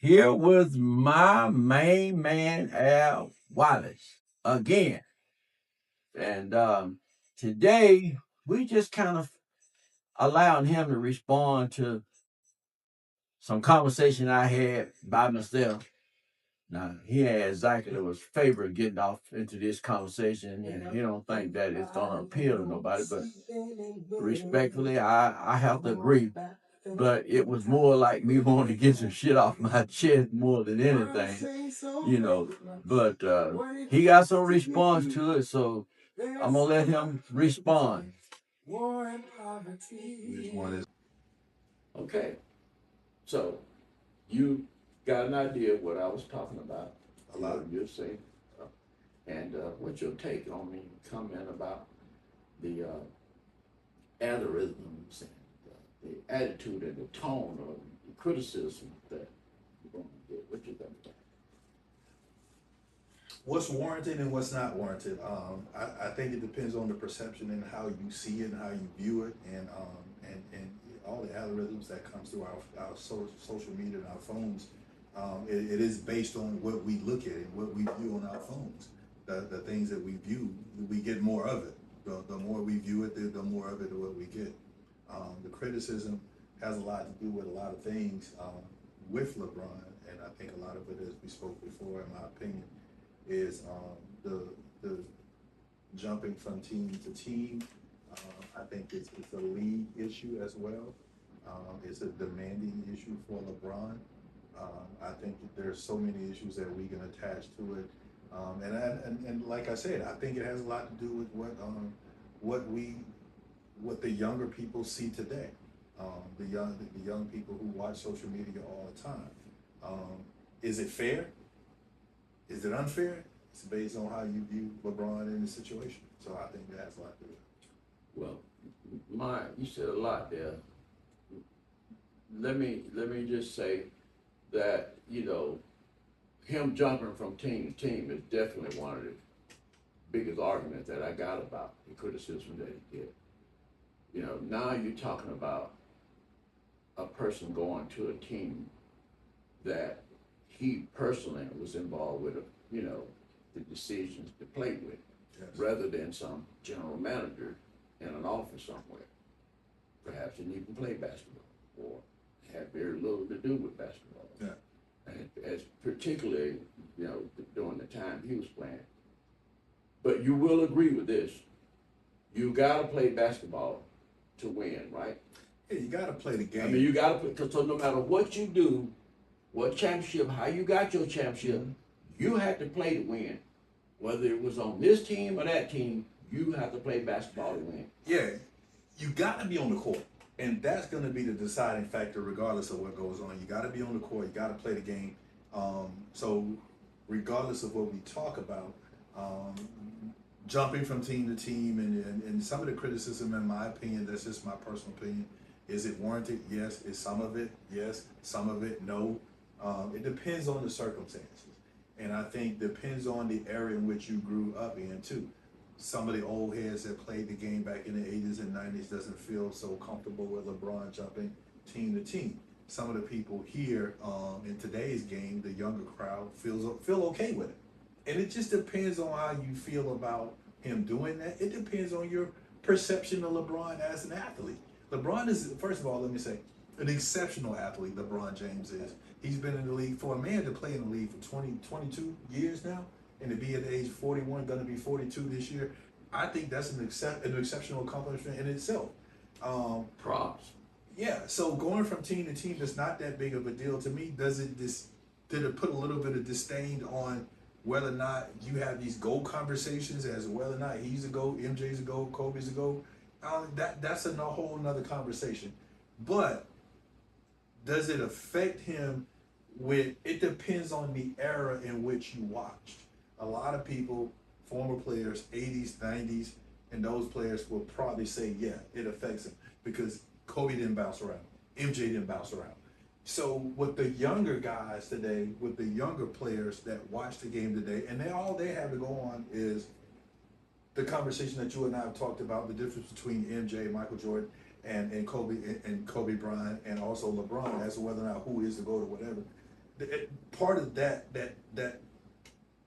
here was my main man, Al Wallace, again. And today, we just kind of allowing him to respond to some conversation I had by myself. Now, he had exactly was favorite getting off into this conversation, and he don't think that it's going to appeal to nobody. But respectfully, I have to agree. But it was more like me wanting to get some shit off my chest more than anything, you know. But he got some response to it, so I'm gonna let him respond. Which one is okay? So you got an idea of what I was talking about. A lot of you say, and what's your take on me comment about the algorithms and the attitude and the tone of the criticism that you're going to get? What you think? What's warranted and what's not warranted. I think it depends on the perception and how you see it and how you view it, and all the algorithms that comes through our social media and our phones. It is based on what we look at and what we view on our phones. The things that we view, we get more of it. The more we view it, the more of it what we get. The criticism has a lot to do with a lot of things with LeBron, and I think a lot of it, as we spoke before, in my opinion, is the jumping from team to team. I think it's a league issue as well. It's a demanding issue for LeBron. I think that there's so many issues that we can attach to it. And like I said, I think it has a lot to do with what the younger people see today. The young people who watch social media all the time. Is it fair? Is it unfair? It's based on how you view LeBron in the situation. So I think that has a lot to do with it. Well, you said a lot there. Let me just say that him jumping from team to team is definitely one of the biggest arguments that I got about the criticism that he did. Now you're talking about a person going to a team that he personally was involved with, the decisions to play with, yes, rather than some general manager in an office somewhere. Perhaps didn't even play basketball or had very little to do with basketball. Yeah. And as particularly, during the time he was playing. But you will agree with this. You gotta play basketball to win, right? Yeah, you gotta play the game. I mean, you gotta play, so no matter what you do, what championship, how you got your championship, mm-hmm, you have to play to win. Whether it was on this team or that team, you have to play basketball to win. Yeah, you got to be on the court. And that's going to be the deciding factor regardless of what goes on. You got to be on the court. You got to play the game. So regardless of what we talk about, jumping from team to team and some of the criticism, in my opinion, that's just my personal opinion. Is it warranted? Yes. Is some of it? Yes. Some of it? No. It depends on the circumstances. And I think depends on the area in which you grew up in too. Some of the old heads that played the game back in the 80s and 90s doesn't feel so comfortable with LeBron jumping team to team. Some of the people here in today's game, the younger crowd, feel okay with it. And it just depends on how you feel about him doing that. It depends on your perception of LeBron as an athlete. LeBron is, first of all, let me say, an exceptional athlete, LeBron James is. He's been in the league, for a man to play in the league for 22 years now, and to be at the age 41, going to be 42 this year, I think that's an exceptional accomplishment in itself. Props. Yeah, so going from team to team is not that big of a deal to me. Did it put a little bit of disdain on whether or not you have these GOAT conversations as whether or not he's a GOAT, MJ's a GOAT, Kobe's a GOAT? That's a whole nother conversation. But does it affect him it depends on the era in which you watched. A lot of people, former players, 80s, 90s, and those players will probably say, yeah, it affects him because Kobe didn't bounce around. MJ didn't bounce around. So with the younger guys today, with the younger players that watch the game today, and all they have to go on is the conversation that you and I have talked about, the difference between MJ, Michael Jordan, and Kobe Bryant, and also LeBron, as to whether or not who is the GOAT or whatever. part of that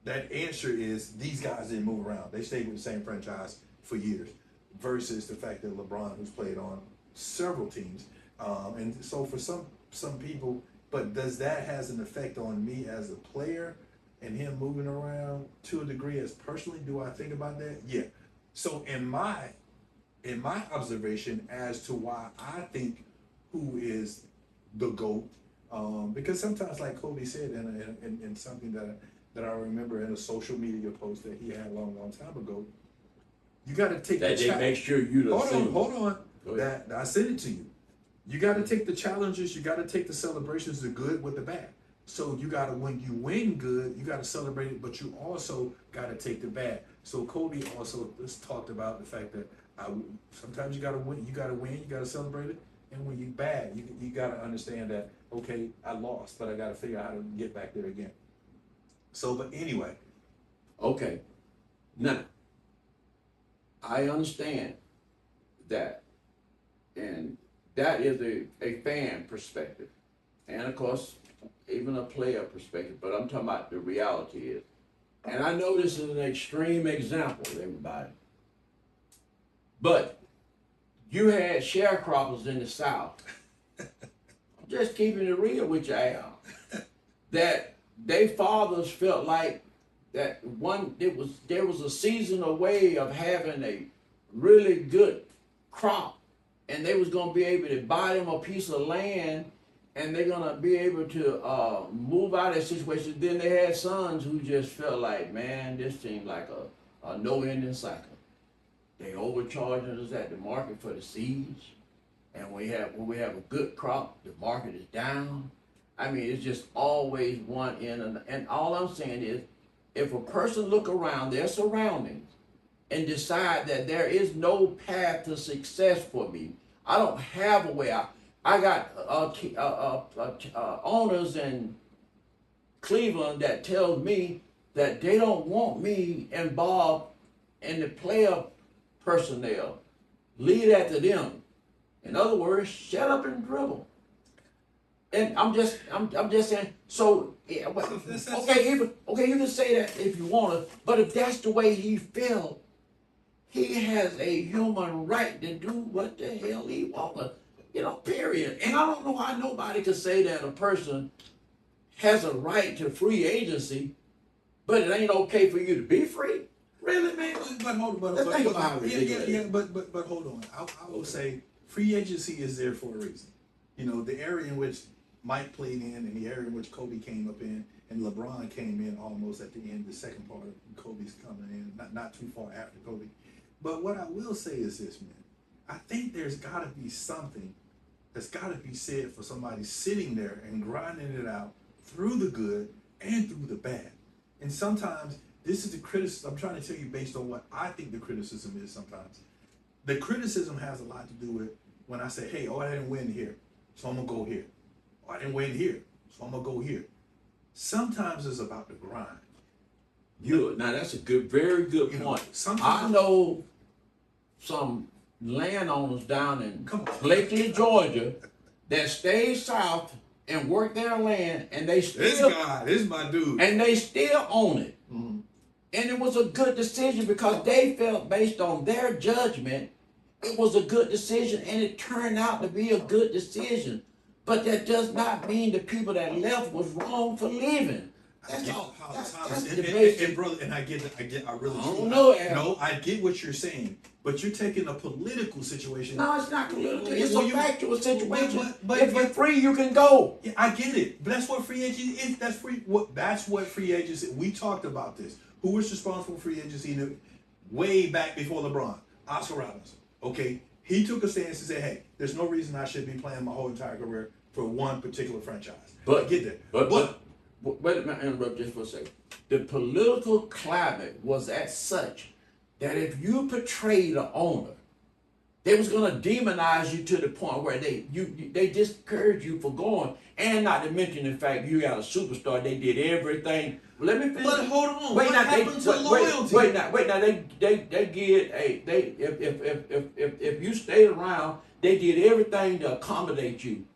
answer is these guys didn't move around. They stayed with the same franchise for years, versus the fact that LeBron, who's played on several teams, and so for some people, but does that has an effect on me as a player and him moving around to a degree? As personally, do I think about that? Yeah. So in my observation as to why I think who is the GOAT, because sometimes, like Kobe said in something that I remember in a social media post that he had a long time ago, you got to take That the they make sure you don't hold on. That I sent it to you. You got to take the challenges. You got to take the celebrations, the good with the bad. So you got to, when you win good, you got to celebrate it, but you also got to take the bad. So Kobe also just talked about the fact that sometimes you got to win. You got to celebrate it. And when you bad, you got to understand that, okay, I lost, but I got to figure out how to get back there again. So, but anyway. Okay. Now, I understand that, and that is a fan perspective, and of course, even a player perspective, but I'm talking about the reality is, and I know this is an extreme example, everybody, but you had sharecroppers in the South, I'm just keeping it real with you, Al, that their fathers felt like that there was a season away of having a really good crop, and they was gonna be able to buy them a piece of land, and they're gonna be able to move out of that situation. Then they had sons who just felt like, man, this seemed like a no-ending cycle. They overcharging us at the market for the seeds, and when we have a good crop, the market is down. I mean, it's just always one end, and all I'm saying is, if a person look around their surroundings and decide that there is no path to success for me, I don't have a way out. I got owners in Cleveland that tell me that they don't want me involved in the player personnel. Leave that to them. In other words, shut up and dribble. And I'm just saying. So yeah, okay, you can say that if you want to, but if that's the way he felt, he has a human right to do what the hell he wants. Period. And I don't know how nobody could say that a person has a right to free agency, but it ain't okay for you to be free. Really, man? But hold on. Let's think about how ridiculous. Yeah. But hold on. I will say free agency is there for a reason. The area in which Mike played in, and the area in which Kobe came up in, and LeBron came in almost at the end, the second part of Kobe's coming in, not too far after Kobe. But what I will say is this, man. I think there's got to be something that's got to be said for somebody sitting there and grinding it out through the good and through the bad. And sometimes this is the criticism. I'm trying to tell you based on what I think the criticism is sometimes. The criticism has a lot to do with when I say, hey, I didn't win here, so I'm going to go here. I didn't win here, so I'm going to go here. Sometimes it's about the grind. Now that's a very good point. I know some landowners down in Blakely, Georgia, that stay south and work their land, and they still this is my dude, and they still own it. Mm-hmm. And it was a good decision because they felt based on their judgment, it was a good decision, and it turned out to be a good decision. But that does not mean the people that left was wrong for leaving. That's all. That's the basic. And brother, and I get I really don't know. No, I get what you're saying, but you're taking a political situation. No, it's not political. It's a factual situation. But if you're free, you can go. Yeah, I get it. But that's what free agency is. That's what free agency. We talked about this. Who was responsible for free agency way back before LeBron? Oscar Robertson. Okay, he took a stance and said, "Hey, there's no reason I should be playing my whole entire career for one particular franchise." But I get that. But wait a minute, interrupt just for a second. The political climate was as such that if you portrayed an owner, they was gonna demonize you to the point where they discourage you for going, and not to mention the fact you got a superstar. They did everything. Let me finish. But hold on. Wait, what happened to loyalty? Wait now. They did if you stayed around, they did everything to accommodate you.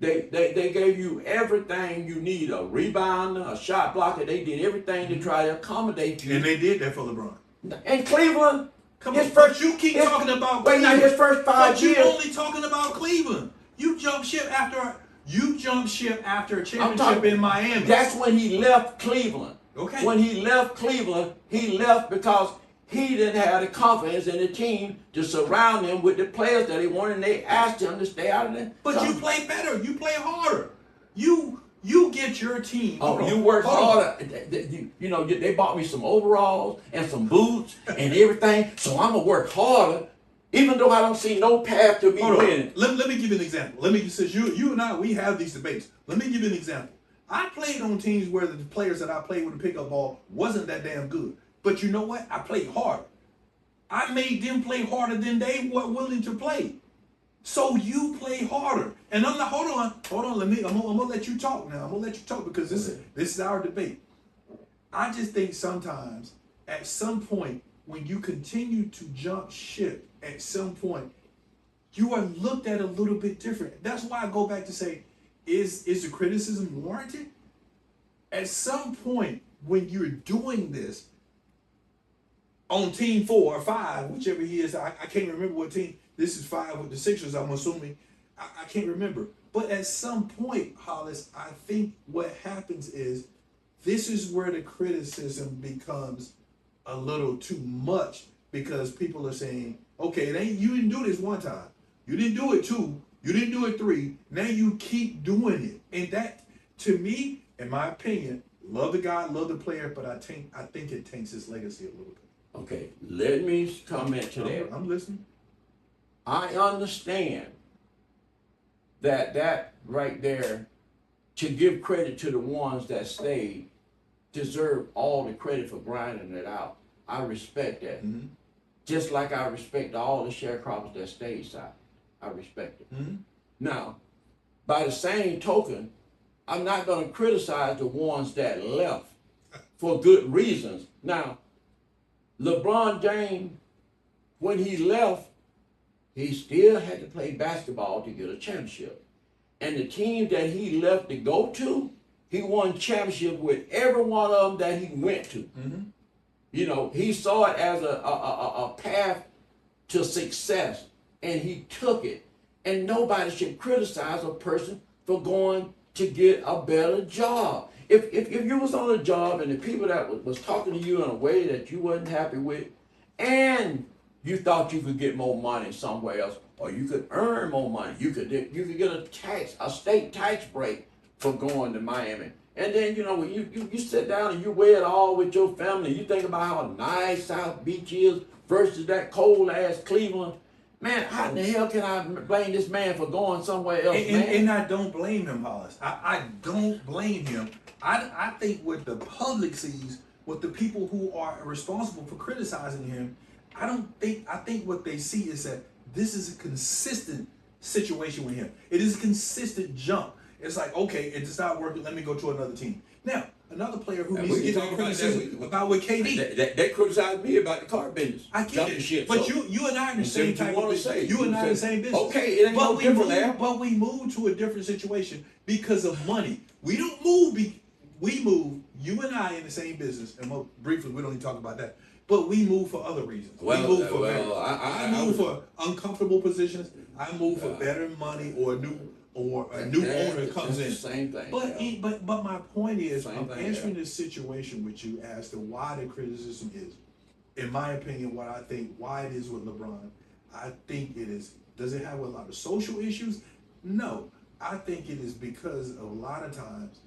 They gave you everything you need, a rebounder, a shot blocker. They did everything to try to accommodate you. And they did that for LeBron. And Cleveland, Come his on, first, but you keep his- talking about wait, now Cleveland. his first But 5 you years. only talking about Cleveland. You jumped ship after a I'm championship talking, in Miami. that's when he left Cleveland. Okay. When he left Cleveland, he left because he didn't have the confidence in the team to surround him with the players that he wanted, and they asked him to stay out of there. But you play better. You play harder. You get your team. Oh, you work harder. You know, they bought me some overalls and some boots and everything, so I'm gonna work harder, even though I don't see no path to me winning. Let me give you an example. Since you and I, we have these debates. Let me give you an example. I played on teams where the players that I played with the pickup ball wasn't that damn good. But you know what? I played harder. I made them play harder than they were willing to play. So you play harder. And I'm not, hold on. I'm gonna let you talk now. I'm gonna let you talk because this is our debate. I just think sometimes, at some point, when you continue to jump ship, at some point, you are looked at a little bit different. That's why I go back to say, is the criticism warranted? At some point, when you're doing this on team 4 or 5, whichever he is, I can't remember what team. This is 5 with the Sixers, I'm assuming. I can't remember. But at some point, Hollis, I think what happens is this is where the criticism becomes a little too much because people are saying, okay, you didn't do this one time. You didn't do it 2. You didn't do it 3. Now you keep doing it. And that, to me, in my opinion, love the guy, love the player, but I think it taints his legacy a little bit. Okay, let me comment to that. I'm listening. I understand that right there, to give credit to the ones that stayed, deserve all the credit for grinding it out. I respect that. Mm-hmm. Just like I respect all the sharecroppers that stayed side. I respect it. Mm-hmm. Now, by the same token, I'm not going to criticize the ones that left for good reasons. Now, LeBron James, when he left, he still had to play basketball to get a championship. And the team that he left to go to, he won championship with every one of them that he went to. Mm-hmm. You know, he saw it as a path to success, and he took it. And nobody should criticize a person for going to get a better job. If you was on a job and the people that was talking to you in a way that you wasn't happy with, and you thought you could get more money somewhere else, or you could earn more money, you could get a state tax break for going to Miami. And then, you know, when you sit down and you weigh it all with your family, you think about how nice South Beach is versus that cold ass Cleveland. Man, how in the hell can I blame this man for going somewhere else, man? And I don't blame him, Hollis. I don't blame him. I think what the public sees, what the people who are responsible for criticizing him, I think what they see is that this is a consistent situation with him. It is a consistent jump. It's like, okay, it's not working, let me go to another team. Now, another player who needs to get criticism about with KD. They criticized me about the car business. I get it. Shit, but so you and I are in the same type of business. You and I are in the same business. Okay, it ain't no different there. But we moved to a different situation because of money. We don't move, we move, you and I in the same business, and briefly, we don't even talk about that. But we move for other reasons. Well, we move for I move for uncomfortable positions. I move for better money or a new owner comes in. Same thing. But my point is, I'm answering this situation with you as to why the criticism is, in my opinion, why it is with LeBron. I think it is. Does it have a lot of social issues? No. I think it is because a lot of times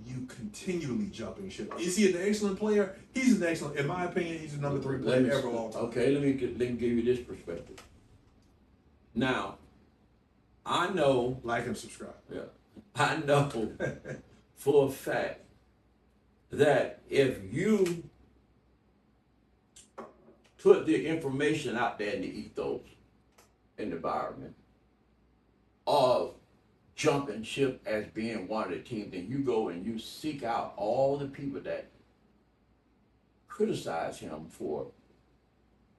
you continually jumping ship. Is he an excellent player? He's an excellent. In my opinion, he's the number 3 player ever of all time. Okay, let me give you this perspective. Now, I know. Like and subscribe. Yeah, I know for a fact that if you put the information out there in the ethos, in the environment of jumping ship as being one of the teams, then you go and you seek out all the people that criticize him for,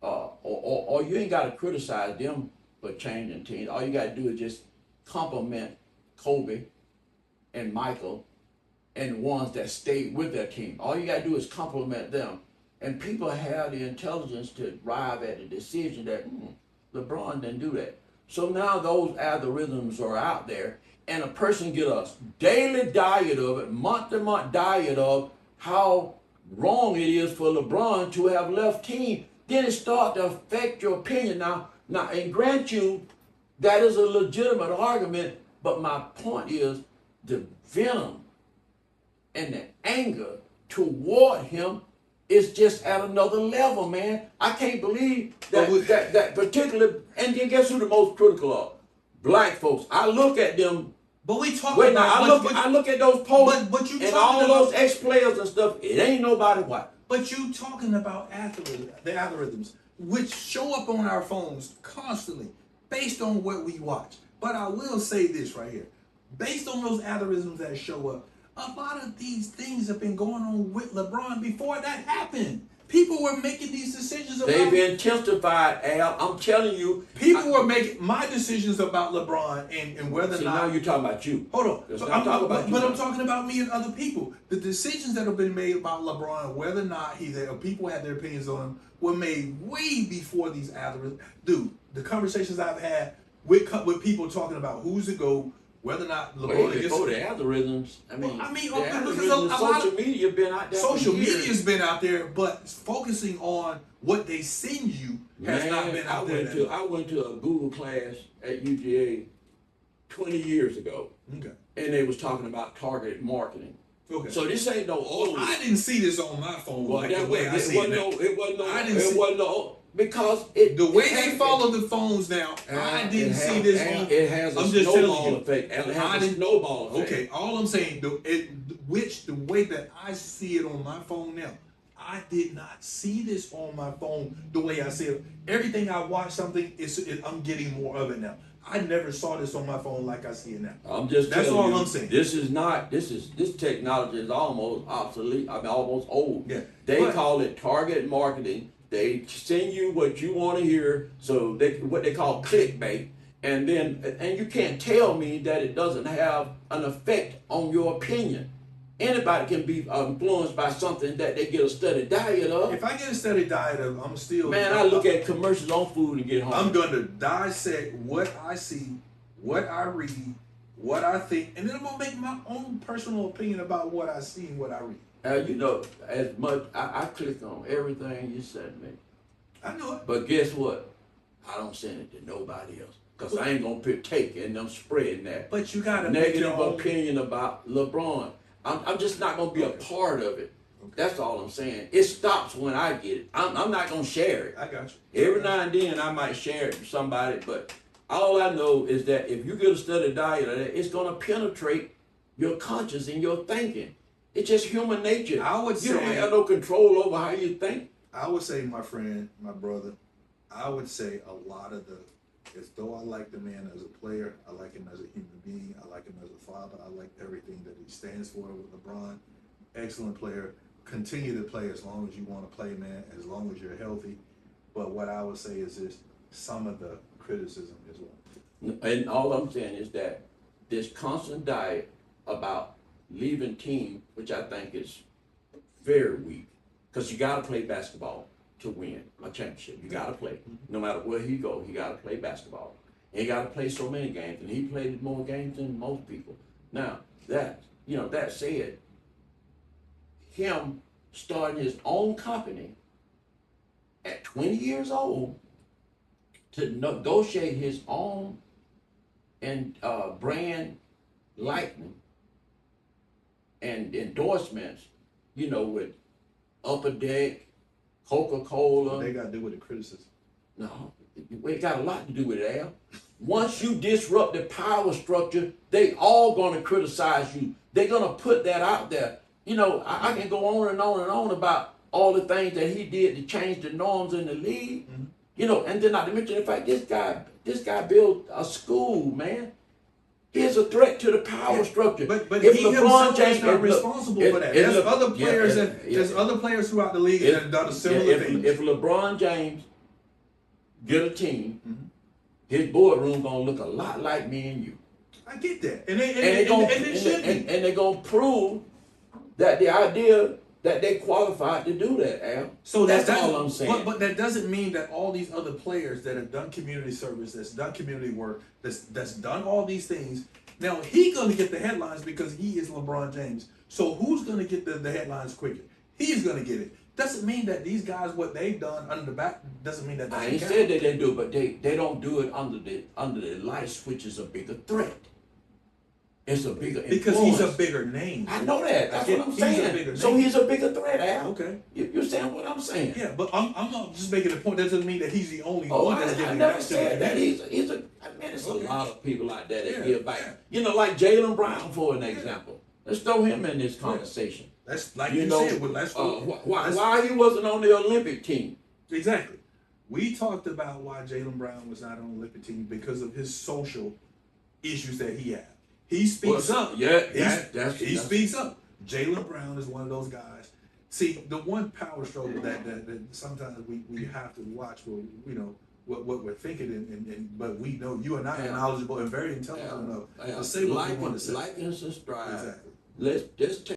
or you ain't got to criticize them for changing teams. All you got to do is just compliment Kobe and Michael and ones that stayed with their team. All you got to do is compliment them. And people have the intelligence to arrive at the decision that LeBron didn't do that. So now those algorithms are out there, and a person get a daily diet of it, month-to-month diet of how wrong it is for LeBron to have left team. Then it start to affect your opinion. Now, and grant you, that is a legitimate argument, but my point is the venom and the anger toward him is just at another level, man. I can't believe that particular, and then guess who the most critical of? Black folks. I look at them. But we talk Wait, about. I look at those posts but you and talking all about, those ex-players and stuff. It ain't nobody white. But you talking about the algorithms, which show up on our phones constantly, based on what we watch. But I will say this right here, based on those algorithms that show up, a lot of these things have been going on with LeBron before that happened. People were making these decisions about. They've been testified, Al. I'm telling you. People were making my decisions about LeBron and whether or not. Now you're talking about you. Hold on. Let's But not talk about you but now. I'm talking about me and other people. The decisions that have been made about LeBron, whether or not people had their opinions on him, were made way before these algorithms. Dude, the conversations I've had with people talking about who's the GOAT, whether or not LeBron Way before the algorithms. I mean, Well, I mean, the okay, because algorithms, a lot social of- media been out there. social for years. media's been out there, but focusing on what they send you has not been out there. I went to a Google class at UGA 20 years ago, Okay. and they was talking about targeted marketing. Okay. So this ain't no old. I didn't see this on my phone Well, like that the way I it see it wasn't now. no. It wasn't no. I didn't it see- wasn't no. Because it. The way it they has- follow the phones now, I it didn't has- see this and on. It has a I'm just telling snowball you. effect. And it I has a didn't- snowball effect. Okay, all I'm saying, the way that I see it on my phone now, I did not see this on my phone the way I see it. Everything I watch something, I'm getting more of it now. I never saw this on my phone like I see it now. I'm just That's telling all you, I'm saying. This technology is almost obsolete. I mean, almost old. Yeah, They but- call it target marketing. They send you what you want to hear, so what they call clickbait, and you can't tell me that it doesn't have an effect on your opinion. Anybody can be influenced by something that they get a study diet of. If I get a steady diet of, I'm still. Man, I look at commercials on food and get home. I'm going to dissect what I see, what I read, what I think, and then I'm going to make my own personal opinion about what I see and what I read. You know, as much I click on everything you send me. I know it. But guess what? I don't send it to nobody else. Because I ain't going to partake in them spreading that But you got to make your negative own opinion about LeBron. I'm just not going to be a part of it. Okay. That's all I'm saying. It stops when I get it. I'm not going to share it. I got you. Every now and then I might share it with somebody, but all I know is that if you get a study diet of that, it's going to penetrate your conscience and your thinking. It's just human nature. I would You don't say- have no control over how you think. I would say, my friend, my brother, I would say a lot of as though I like the man as a player, I like him as a human being, I like him as a father, I like everything that he stands for with LeBron. Excellent player. Continue to play as long as you want to play, man, as long as you're healthy. But what I would say is this, some of the criticism is one. And all I'm saying is that this constant diet about leaving team, which I think is very weak, because you got to play basketball to win a championship. You got to play. No matter where he go, he got to play basketball. And he got to play so many games, and he played more games than most people. Now, that said, him starting his own company at 20 years old to negotiate his own and brand lighting and endorsements, with Upper Deck, Coca-Cola. They got to do with the criticism. No, it got a lot to do with it, Al. Once you disrupt the power structure, they all gonna criticize you. They're gonna put that out there. I can go on and on and on about all the things that he did to change the norms in the league. Mm-hmm. And then not to mention the fact this guy built a school, man. He's a threat to the power structure. But If he LeBron himself James is not look, responsible it- for that. it There's look- other yeah, players yeah, there's yeah. other players throughout the league that have done similar things. If LeBron James get a team, Mhm. his boardroom gonna look a lot like me and you. I get that, And they should be. and they're gonna prove that the idea that they qualified to do that, Al. So that's all I'm saying. But that doesn't mean that all these other players that have done community service, that's done community work, that's done all these things. Now he's gonna get the headlines because he is LeBron James. So who's gonna get the headlines quicker? He's gonna get it. Doesn't mean that these guys, what they've done under the back, doesn't mean that. I ain't said that they do, but they don't do it under the lights, which is a bigger threat. It's a bigger because influence. he's a bigger name. I know that. That's what I'm He's a saying. bigger So name. he's a bigger threat, Al. Okay. You're saying what I'm saying. Yeah, but I'm not just making a point. That doesn't mean that he's the only Oh, one I that's giving never back to said the that. game. He's a. I mean, there's a lot of people out there that Yeah, give back. yeah. You know, like Jaylen Brown, for an example. Let's throw him in this conversation. That's like You know, said. Well, why he wasn't on the Olympic team? Exactly. We talked about why Jaylen Brown was not on the Olympic team because of his social issues that he had. He speaks up. Yeah, he speaks up. Jaylen Brown is one of those guys. See, the one power struggle that sometimes we have to watch. Where, you know what we're thinking, and but we know you and I are knowledgeable and very intelligent enough to say what we want to say. Like and subscribe. Exactly. Let's just take